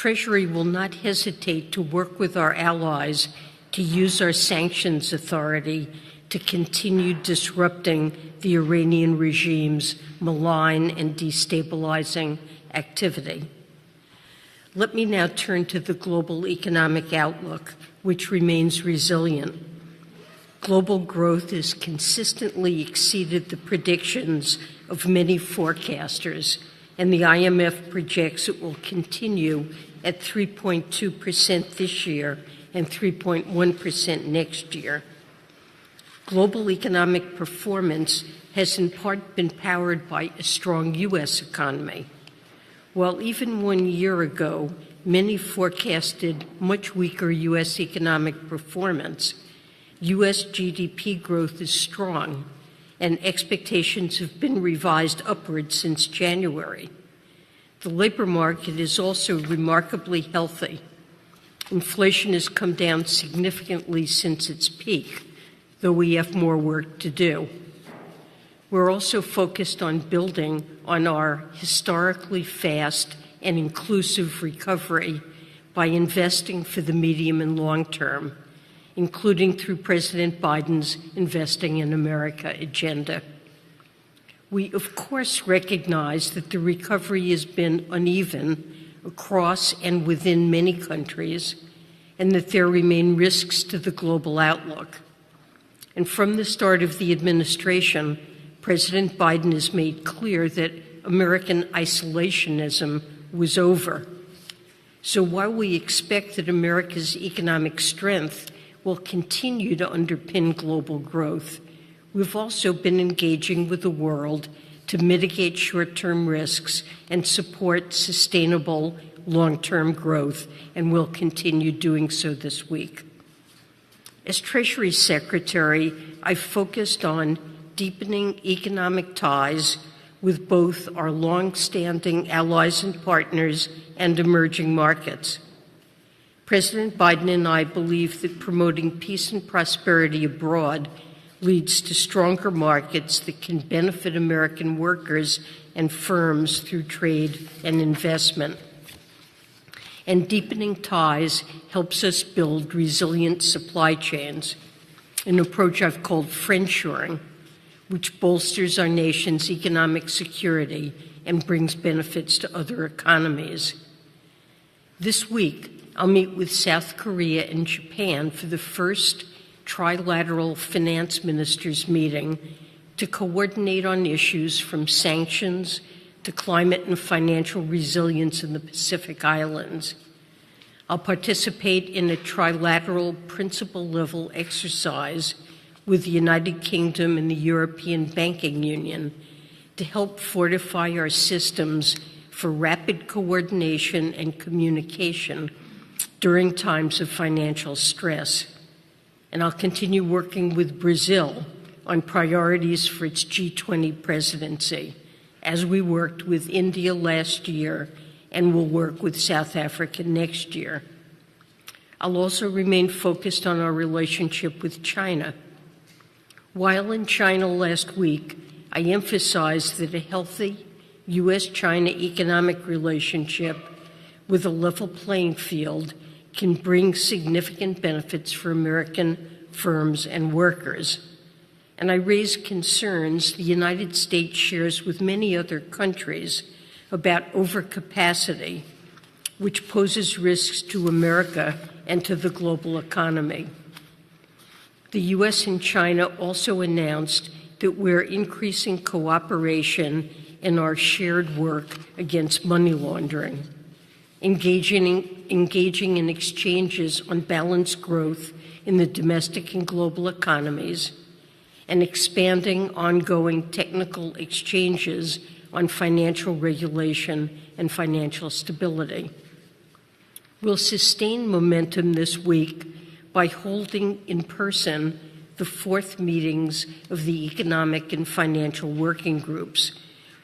Treasury will not hesitate to work with our allies to use our sanctions authority to continue disrupting the Iranian regime's malign and destabilizing activity. Let me now turn to the global economic outlook, which remains resilient. Global growth has consistently exceeded the predictions of many forecasters, and the IMF projects it will continue at 3.2% this year and 3.1% next year. Global economic performance has in part been powered by a strong U.S. economy. While even 1 year ago, many forecasted much weaker U.S. economic performance, U.S. GDP growth is strong, and expectations have been revised upward since January. The labor market is also remarkably healthy. Inflation has come down significantly since its peak, though we have more work to do. We're also focused on building on our historically fast and inclusive recovery by investing for the medium and long term, including through President Biden's Investing in America agenda. We, of course, recognize that the recovery has been uneven across and within many countries, and that there remain risks to the global outlook. And from the start of the administration, President Biden has made clear that American isolationism was over. So while we expect that America's economic strength will continue to underpin global growth, we've also been engaging with the world to mitigate short-term risks and support sustainable long-term growth, and will continue doing so this week. As Treasury Secretary, I focused on deepening economic ties with both our long-standing allies and partners and emerging markets. President Biden and I believe that promoting peace and prosperity abroad leads to stronger markets that can benefit American workers and firms through trade and investment. And deepening ties helps us build resilient supply chains, an approach I've called friendshoring, which bolsters our nation's economic security and brings benefits to other economies. This week, I'll meet with South Korea and Japan for the first trilateral finance ministers meeting to coordinate on issues from sanctions to climate and financial resilience in the Pacific Islands. I'll participate in a trilateral principal-level exercise with the United Kingdom and the European Banking Union to help fortify our systems for rapid coordination and communication during times of financial stress. And I'll continue working with Brazil on priorities for its G20 presidency, as we worked with India last year and will work with South Africa next year. I'll also remain focused on our relationship with China. While in China last week, I emphasized that a healthy U.S. China economic relationship with a level playing field can bring significant benefits for American firms and workers. And I raised concerns the United States shares with many other countries about overcapacity, which poses risks to America and to the global economy. The U.S. and China also announced that we're increasing cooperation in our shared work against money laundering, engaging in exchanges on balanced growth in the domestic and global economies, and expanding ongoing technical exchanges on financial regulation and financial stability. We'll sustain momentum this week by holding in person the fourth meetings of the Economic and Financial Working Groups,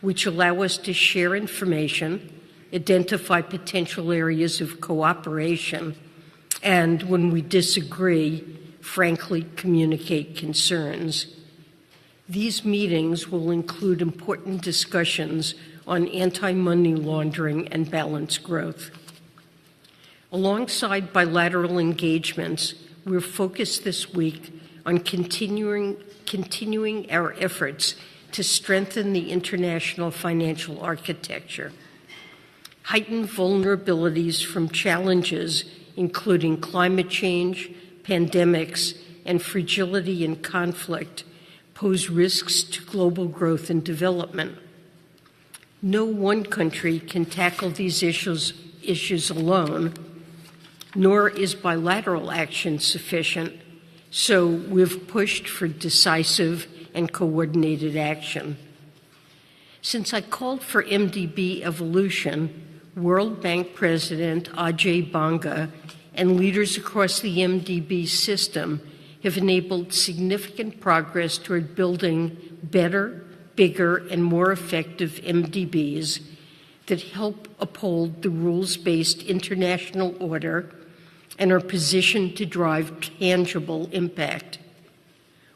which allow us to share information, identify potential areas of cooperation, and, when we disagree, frankly communicate concerns. These meetings will include important discussions on anti-money laundering and balanced growth. Alongside bilateral engagements, we're focused this week on continuing our efforts to strengthen the international financial architecture. Heightened vulnerabilities from challenges including climate change, pandemics, and fragility and conflict pose risks to global growth and development. No one country can tackle these issues alone, nor is bilateral action sufficient, so we've pushed for decisive and coordinated action. Since I called for MDB evolution, World Bank President Ajay Banga and leaders across the MDB system have enabled significant progress toward building better, bigger, and more effective MDBs that help uphold the rules-based international order and are positioned to drive tangible impact.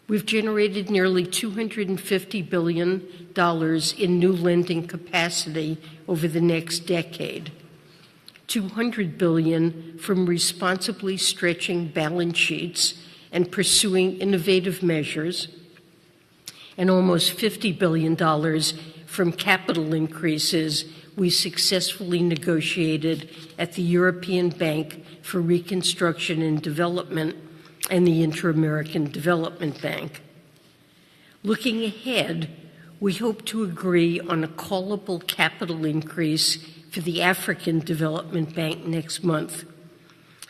We've generated nearly $250 billion in new lending capacity over the next decade, $200 billion from responsibly stretching balance sheets and pursuing innovative measures, and almost $50 billion from capital increases we successfully negotiated at the European Bank for Reconstruction and Development and the Inter-American Development Bank. Looking ahead, we hope to agree on a callable capital increase for the African Development Bank next month,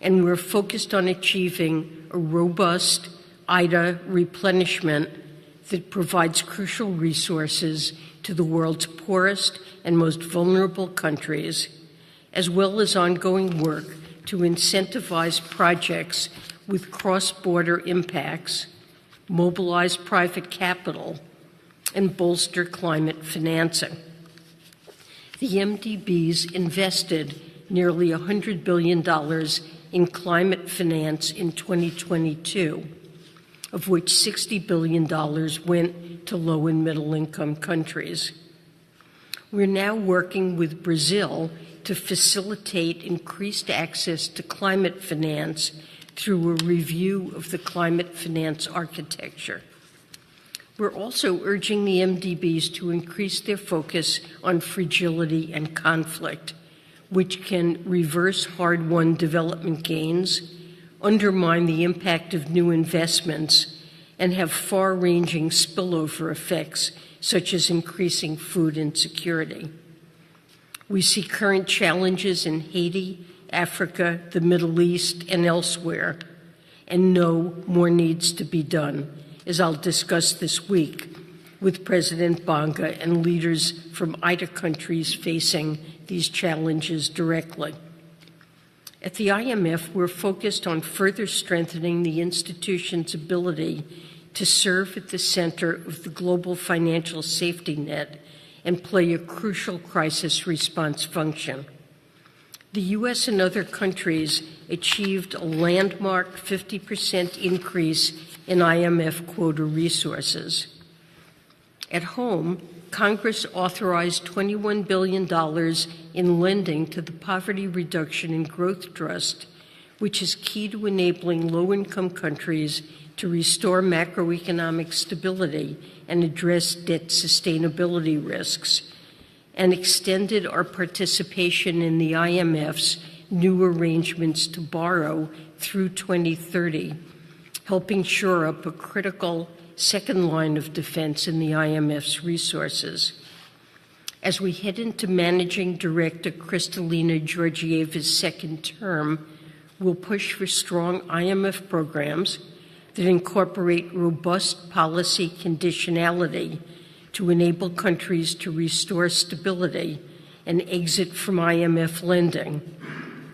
and we're focused on achieving a robust IDA replenishment that provides crucial resources to the world's poorest and most vulnerable countries, as well as ongoing work to incentivize projects with cross-border impacts, mobilize private capital, and bolster climate financing. The MDBs invested nearly $100 billion in climate finance in 2022, of which $60 billion went to low and middle income countries. We're now working with Brazil to facilitate increased access to climate finance through a review of the climate finance architecture. We're also urging the MDBs to increase their focus on fragility and conflict, which can reverse hard-won development gains, undermine the impact of new investments, and have far-ranging spillover effects, such as increasing food insecurity. We see current challenges in Haiti, Africa, the Middle East, and elsewhere, and know more needs to be done, as I'll discuss this week with President Banga and leaders from IDA countries facing these challenges directly. At the IMF, we're focused on further strengthening the institution's ability to serve at the center of the global financial safety net and play a crucial crisis response function. The U.S. and other countries achieved a landmark 50% increase in IMF quota resources. At home, Congress authorized $21 billion in lending to the Poverty Reduction and Growth Trust, which is key to enabling low-income countries to restore macroeconomic stability and address debt sustainability risks, and extended our participation in the IMF's new arrangements to borrow through 2030, helping shore up a critical second line of defense in the IMF's resources. As we head into Managing Director Kristalina Georgieva's second term, we'll push for strong IMF programs that incorporate robust policy conditionality to enable countries to restore stability and exit from IMF lending,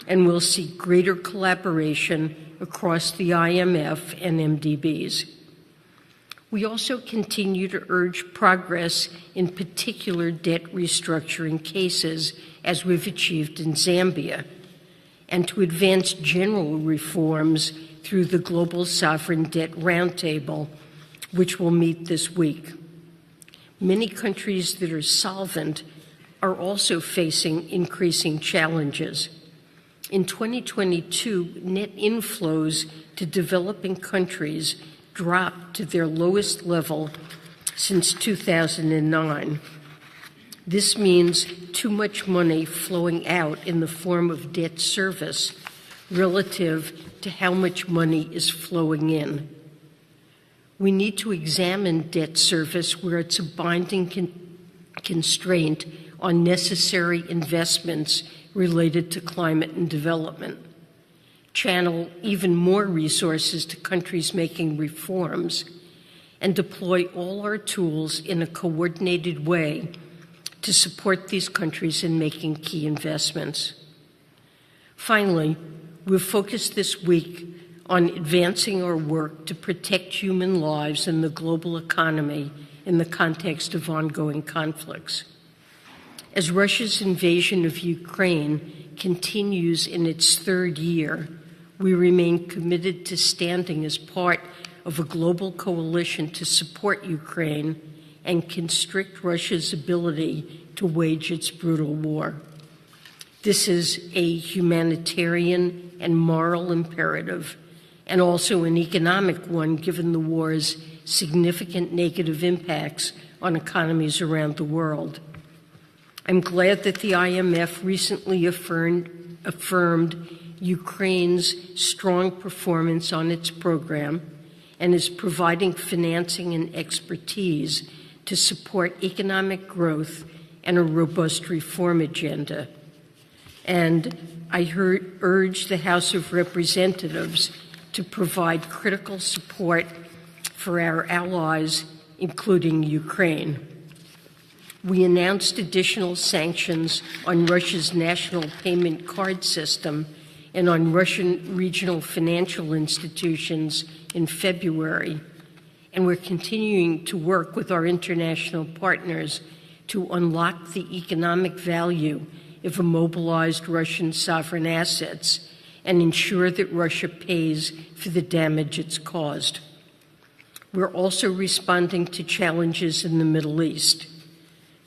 and we'll see greater collaboration across the IMF and MDBs. We also continue to urge progress in particular debt restructuring cases, as we've achieved in Zambia, and to advance general reforms through the Global Sovereign Debt Roundtable, which will meet this week. Many countries that are solvent are also facing increasing challenges. In 2022, net inflows to developing countries dropped to their lowest level since 2009. This means too much money flowing out in the form of debt service relative to how much money is flowing in. We need to examine debt service where it's a binding constraint on necessary investments related to climate and development, channel even more resources to countries making reforms, and deploy all our tools in a coordinated way to support these countries in making key investments. Finally, we've focused this week on advancing our work to protect human lives and the global economy in the context of ongoing conflicts. As Russia's invasion of Ukraine continues in its third year, we remain committed to standing as part of a global coalition to support Ukraine and constrict Russia's ability to wage its brutal war. This is a humanitarian and moral imperative, and also an economic one given the war's significant negative impacts on economies around the world. I'm glad that the IMF recently affirmed Ukraine's strong performance on its program and is providing financing and expertise to support economic growth and a robust reform agenda. And I urge the House of Representatives to provide critical support for our allies, including Ukraine. We announced additional sanctions on Russia's national payment card system and on Russian regional financial institutions in February, and we're continuing to work with our international partners to unlock the economic value of immobilized Russian sovereign assets and ensure that Russia pays for the damage it's caused. We're also responding to challenges in the Middle East.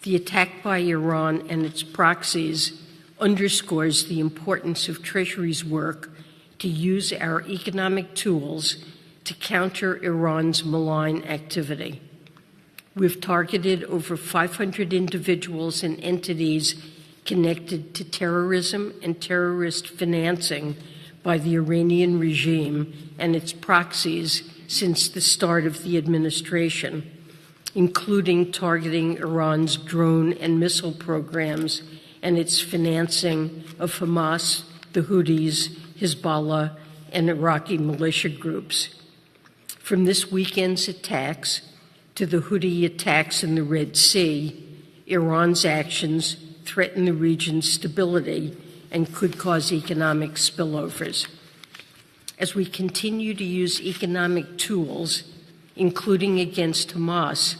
The attack by Iran and its proxies underscores the importance of Treasury's work to use our economic tools to counter Iran's malign activity. We've targeted over 500 individuals and entities connected to terrorism and terrorist financing by the Iranian regime and its proxies since the start of the administration, including targeting Iran's drone and missile programs and its financing of Hamas, the Houthis, Hezbollah, and Iraqi militia groups. From this weekend's attacks to the Houthi attacks in the Red Sea, Iran's actions threaten the region's stability and could cause economic spillovers. As we continue to use economic tools, including against Hamas,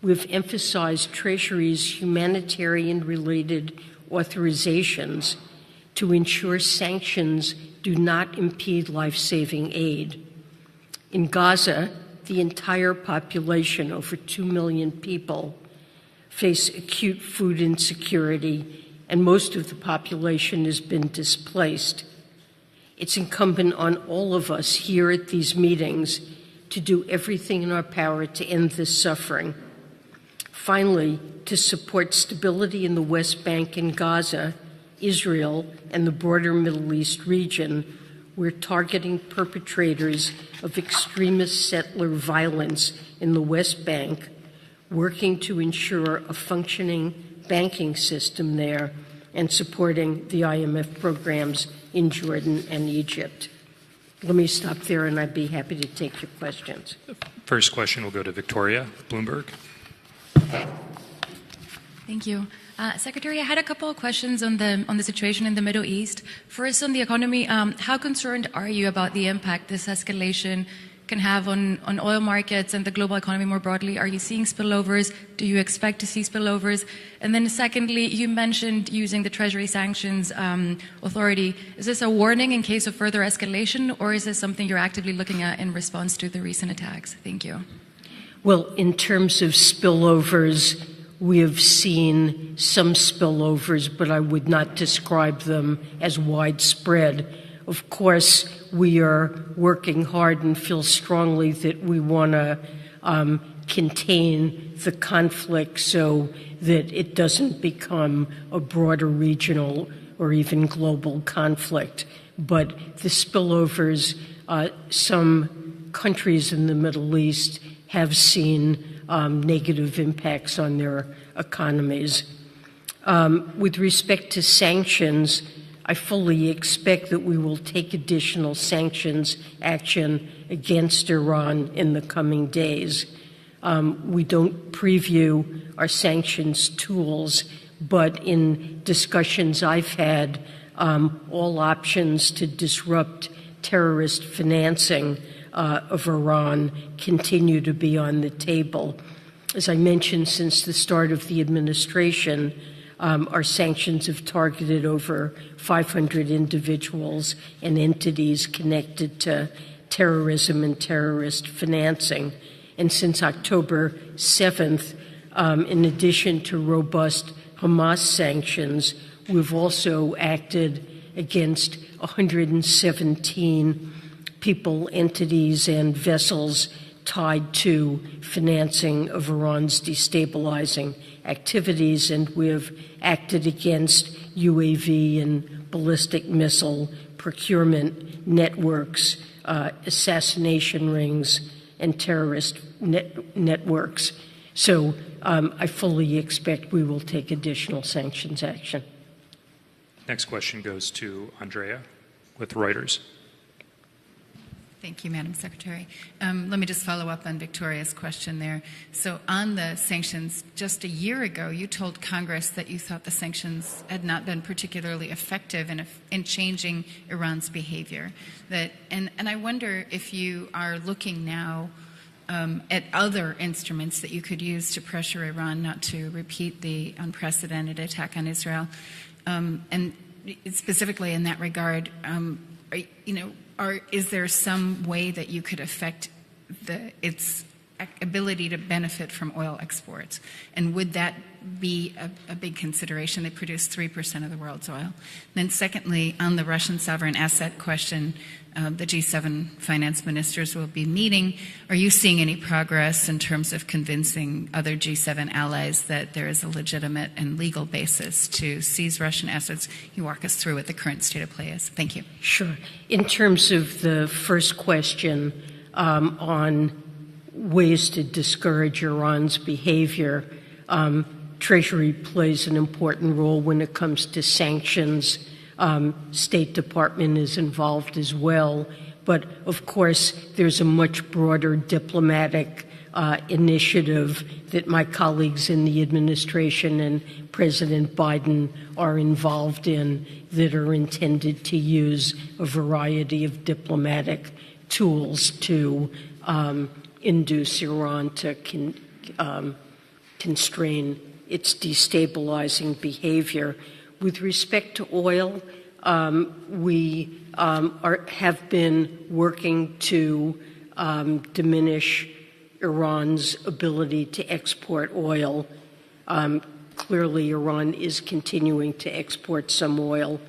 we've emphasized Treasury's humanitarian-related authorizations to ensure sanctions do not impede life-saving aid. In Gaza, the entire population, over 2 million people, face acute food insecurity, and most of the population has been displaced. It's incumbent on all of us here at these meetings to do everything in our power to end this suffering. Finally, to support stability in the West Bank and Gaza, Israel, and the broader Middle East region, we're targeting perpetrators of extremist settler violence in the West Bank, working to ensure a functioning banking system there, and supporting the IMF programs in Jordan and Egypt. Let me stop there, and I'd be happy to take your questions. First question will go to Victoria, Bloomberg. Thank you. Secretary, I had a couple of questions on the situation in the Middle East. First, on the economy, how concerned are you about the impact this escalation can have on oil markets and the global economy more broadly? Are you seeing spillovers? Do you expect to see spillovers? And then secondly, you mentioned using the Treasury Sanctions authority. Is this a warning in case of further escalation, or is this something you're actively looking at in response to the recent attacks? Thank you. Well, in terms of spillovers, we have seen some spillovers, but I would not describe them as widespread. Of course, we are working hard and feel strongly that we want to contain the conflict so that it doesn't become a broader regional or even global conflict. But the spillovers, some countries in the Middle East have seen negative impacts on their economies. With respect to sanctions, I fully expect that we will take additional sanctions action against Iran in the coming days. We don't preview our sanctions tools, but in discussions I've had, all options to disrupt terrorist financing of Iran continue to be on the table. As I mentioned, since the start of the administration, our sanctions have targeted over 500 individuals and entities connected to terrorism and terrorist financing. And since October 7th, in addition to robust Hamas sanctions, we've also acted against 117 people, entities, and vessels tied to financing of Iran's destabilizing activities, and we have acted against UAV and ballistic missile procurement networks, assassination rings, and terrorist networks. So I fully expect we will take additional sanctions action. Next question goes to Andrea with Reuters. Thank you, Madam Secretary. Let me just follow up on Victoria's question there. So on the sanctions, just a year ago, you told Congress that you thought the sanctions had not been particularly effective in changing Iran's behavior. And I wonder if you are looking now at other instruments that you could use to pressure Iran not to repeat the unprecedented attack on Israel. And specifically in that regard, is there some way that you could affect its ability to benefit from oil exports? And would that be a big consideration? They produce 3% of the world's oil. Then secondly, on the Russian sovereign asset question, the G7 finance ministers will be meeting. Are you seeing any progress in terms of convincing other G7 allies that there is a legitimate and legal basis to seize Russian assets? You walk us through what the current state of play is. Thank you. Sure. In terms of the first question on ways to discourage Iran's behavior, Treasury plays an important role when it comes to sanctions. State Department is involved as well. But, of course, there's a much broader diplomatic initiative that my colleagues in the administration and President Biden are involved in that are intended to use a variety of diplomatic tools to induce Iran to constrain its destabilizing behavior. With respect to oil, we have been working to diminish Iran's ability to export oil. Clearly, Iran is continuing to export some oil.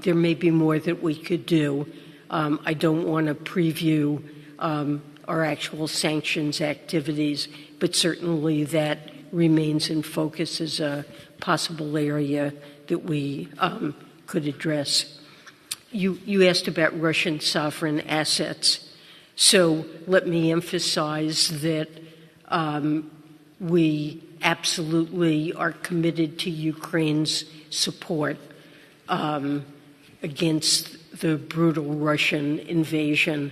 There may be more that we could do. I don't want to preview our actual sanctions activities, but certainly that remains in focus as a possible area that we could address. You asked about Russian sovereign assets. So let me emphasize that we absolutely are committed to Ukraine's support against the brutal Russian invasion.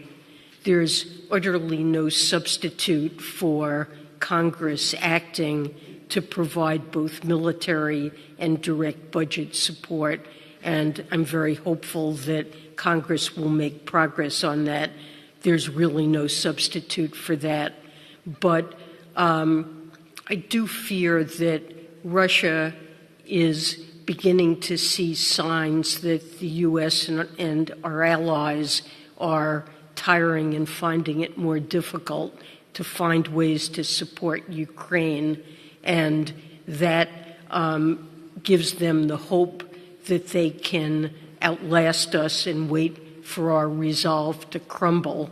There's utterly no substitute for Congress acting to provide both military and direct budget support, and I'm very hopeful that Congress will make progress on that. There's really no substitute for that. But I do fear that Russia is beginning to see signs that the U.S. and our allies are tiring and finding it more difficult to find ways to support Ukraine. And that gives them the hope that they can outlast us and wait for our resolve to crumble.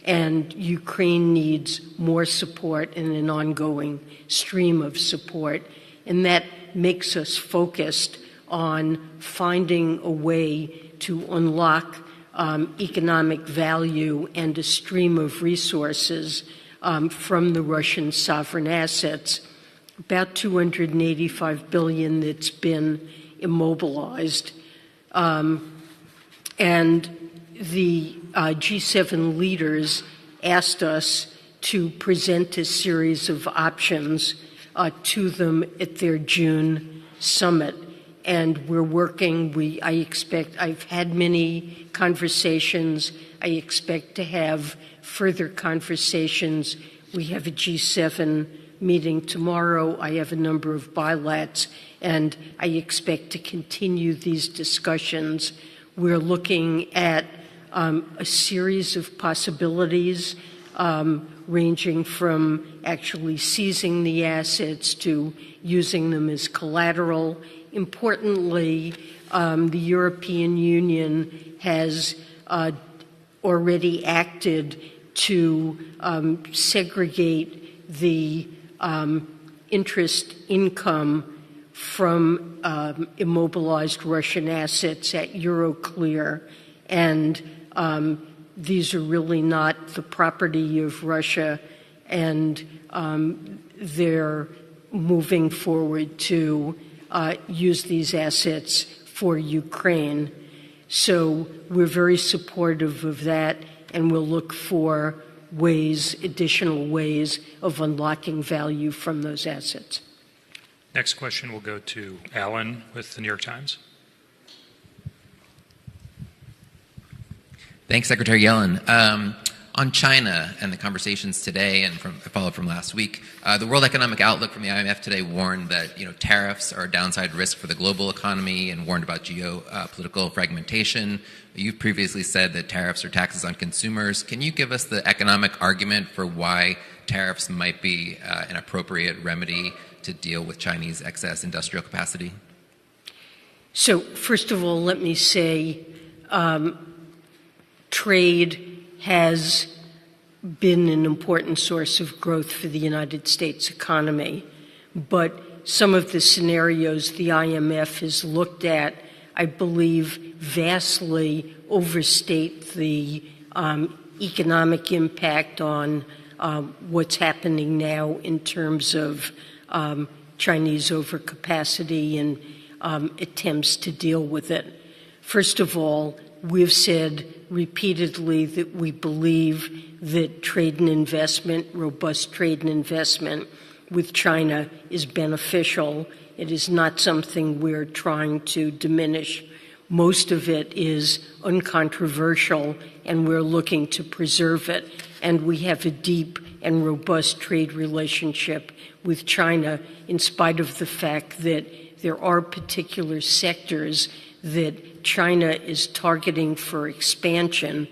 And Ukraine needs more support and an ongoing stream of support. And that makes us focused on finding a way to unlock economic value and a stream of resources from the Russian sovereign assets, about $285 billion that's been immobilized. And the G7 leaders asked us to present a series of options to them at their June summit. And we're working, I've had many conversations. I expect to have further conversations. We have a G7 meeting tomorrow. I have a number of bilats, and I expect to continue these discussions. We're looking at a series of possibilities ranging from actually seizing the assets to using them as collateral. Importantly, the European Union has already acted to segregate the interest income from immobilized Russian assets at Euroclear, and these are really not the property of Russia, and they're moving forward to use these assets for Ukraine. So we're very supportive of that, and we'll look for additional ways of unlocking value from those assets. Next question will go to Alan with the New York Times. Thanks, Secretary Yellen. On China and the conversations today and a follow-up from last week, the World Economic Outlook from the IMF today warned that tariffs are a downside risk for the global economy and warned about geopolitical fragmentation. You've previously said that tariffs are taxes on consumers. Can you give us the economic argument for why tariffs might be an appropriate remedy to deal with Chinese excess industrial capacity? So first of all, let me say trade has been an important source of growth for the United States economy. But some of the scenarios the IMF has looked at, I believe, vastly overstate the economic impact on what's happening now in terms of Chinese overcapacity and attempts to deal with it. First of all, we've said repeatedly that we believe that trade and investment, robust trade and investment with China is beneficial. It is not something we're trying to diminish. Most of it is uncontroversial, and we're looking to preserve it. And we have a deep and robust trade relationship with China, in spite of the fact that there are particular sectors that China is targeting for expansion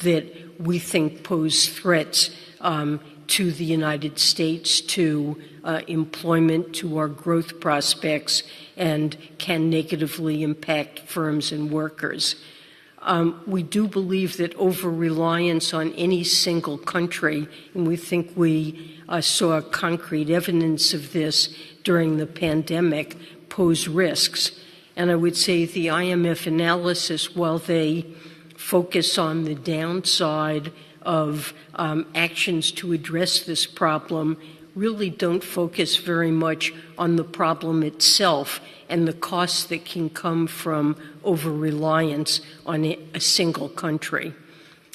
that we think pose threats to the United States, to employment, to our growth prospects, and can negatively impact firms and workers. We do believe that over-reliance on any single country, and we think we saw concrete evidence of this during the pandemic, pose risks. And I would say the IMF analysis, while they focus on the downside of actions to address this problem, really don't focus very much on the problem itself and the costs that can come from over-reliance on a single country.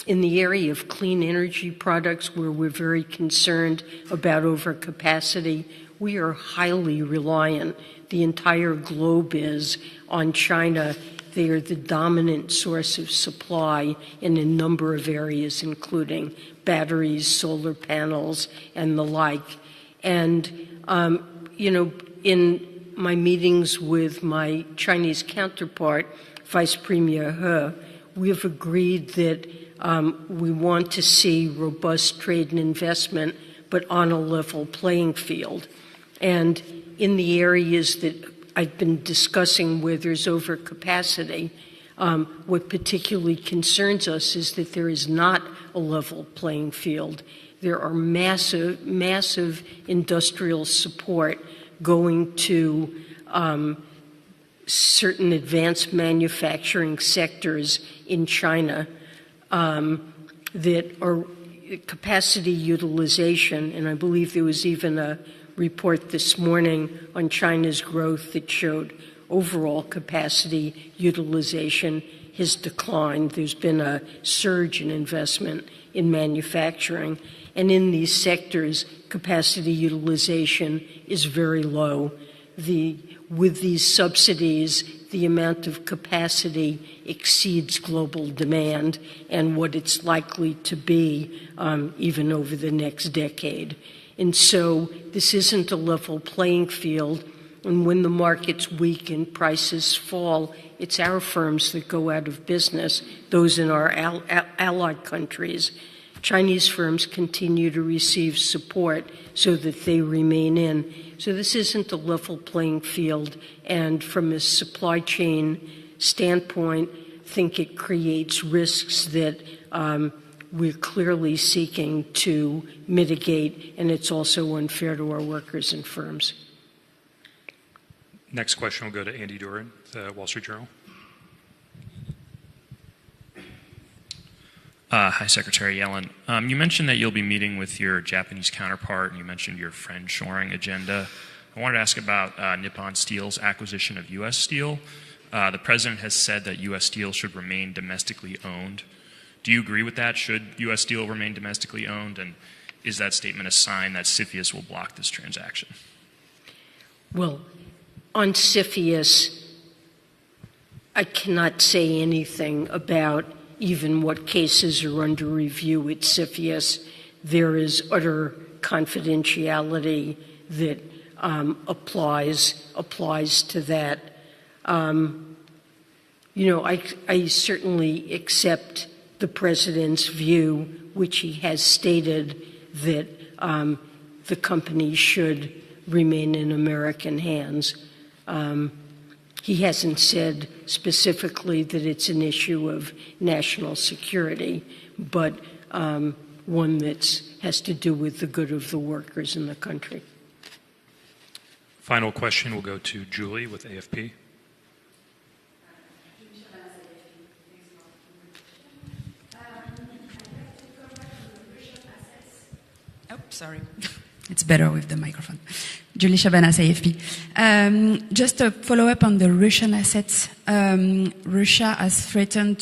In the area of clean energy products, where we're very concerned about overcapacity, we are highly reliant. The entire globe is on China. They are the dominant source of supply in a number of areas, including batteries, solar panels, and the like. And, in my meetings with my Chinese counterpart, Vice Premier He, we have agreed that we want to see robust trade and investment, but on a level playing field. And in the areas that I've been discussing where there's overcapacity, what particularly concerns us is that there is not a level playing field. There are massive industrial support going to certain advanced manufacturing sectors in China that are capacity utilization, and I believe there was even a report this morning on China's growth that showed overall capacity utilization has declined. There's been a surge in investment in manufacturing, and in these sectors, capacity utilization is very low. With these subsidies, the amount of capacity exceeds global demand and what it's likely to be even over the next decade. And so this isn't a level playing field, and when the market's weak and prices fall, it's our firms that go out of business, those in our allied countries. Chinese firms continue to receive support so that they remain in. So this isn't a level playing field, and from a supply chain standpoint, I think it creates risks that we're clearly seeking to mitigate, and it's also unfair to our workers and firms. Next question will go to Andy Duran, the Wall Street Journal. Hi, Secretary Yellen. You mentioned that you'll be meeting with your Japanese counterpart, and you mentioned your friend-shoring agenda. I wanted to ask about Nippon Steel's acquisition of U.S. Steel. The president has said that U.S. Steel should remain domestically owned. Do you agree with that? Should U.S. Steel remain domestically owned? And is that statement a sign that CFIUS will block this transaction? Well, on CFIUS, I cannot say anything about even what cases are under review at CFIUS. There is utter confidentiality that applies to that. I certainly accept the president's view, which he has stated, that the company should remain in American hands. He hasn't said specifically that it's an issue of national security, but one that has to do with the good of the workers in the country. Final question will go to Julie with AFP. Oh, sorry. It's better with the microphone. Julie Chabanas, AFP. Just a follow-up on the Russian assets. Russia has threatened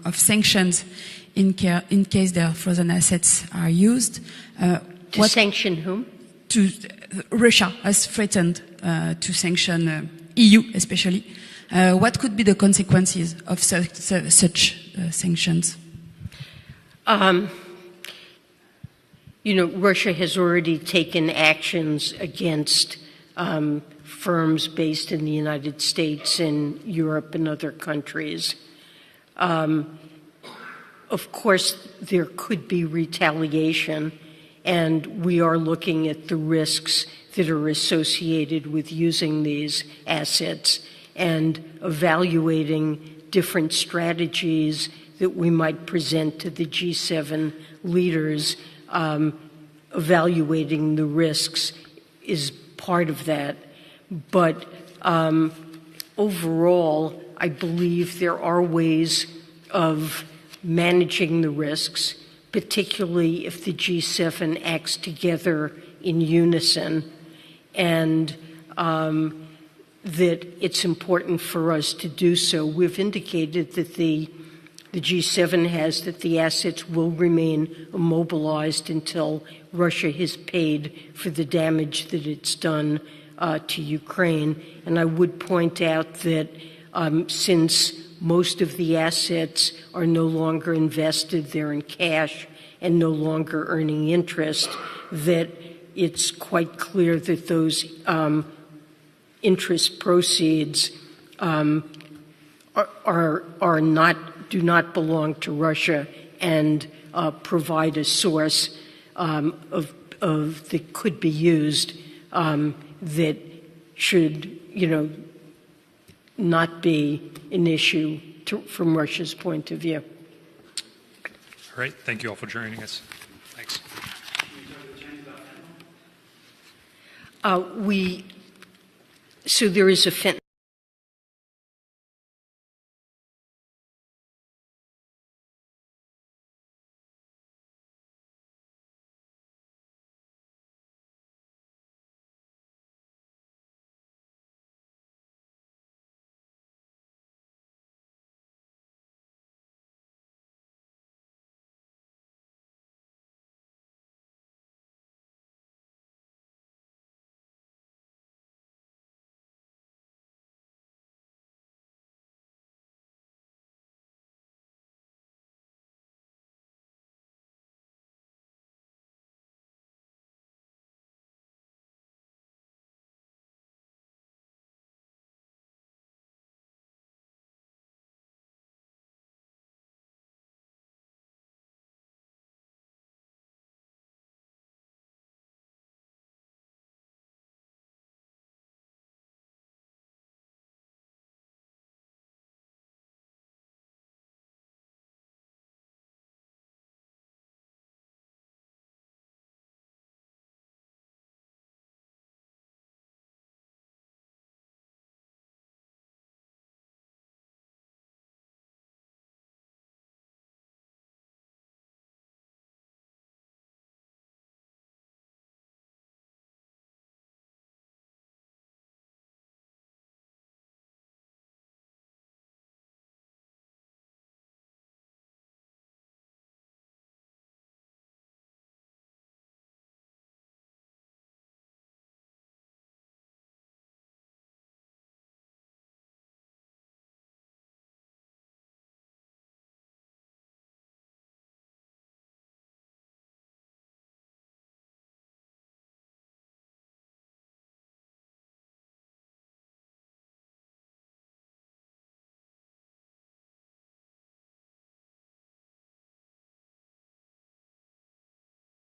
of sanctions in case their frozen assets are used. To sanction whom? Russia has threatened to sanction EU, especially. What could be the consequences of such sanctions? Russia has already taken actions against firms based in the United States and Europe and other countries. Of course, there could be retaliation, and we are looking at the risks that are associated with using these assets and evaluating different strategies that we might present to the G7 leaders. Evaluating the risks is part of that. But overall, I believe there are ways of managing the risks, particularly if the G7 acts together in unison, and that it's important for us to do so. We've indicated that the G7 has that the assets will remain immobilized until Russia has paid for the damage that it's done to Ukraine. And I would point out that since most of the assets are no longer invested, they're in cash and no longer earning interest, that it's quite clear that those interest proceeds do not belong to Russia and provide a source that could be used that should, not be an issue from Russia's point of view. All right. Thank you all for joining us. Thanks. So there is a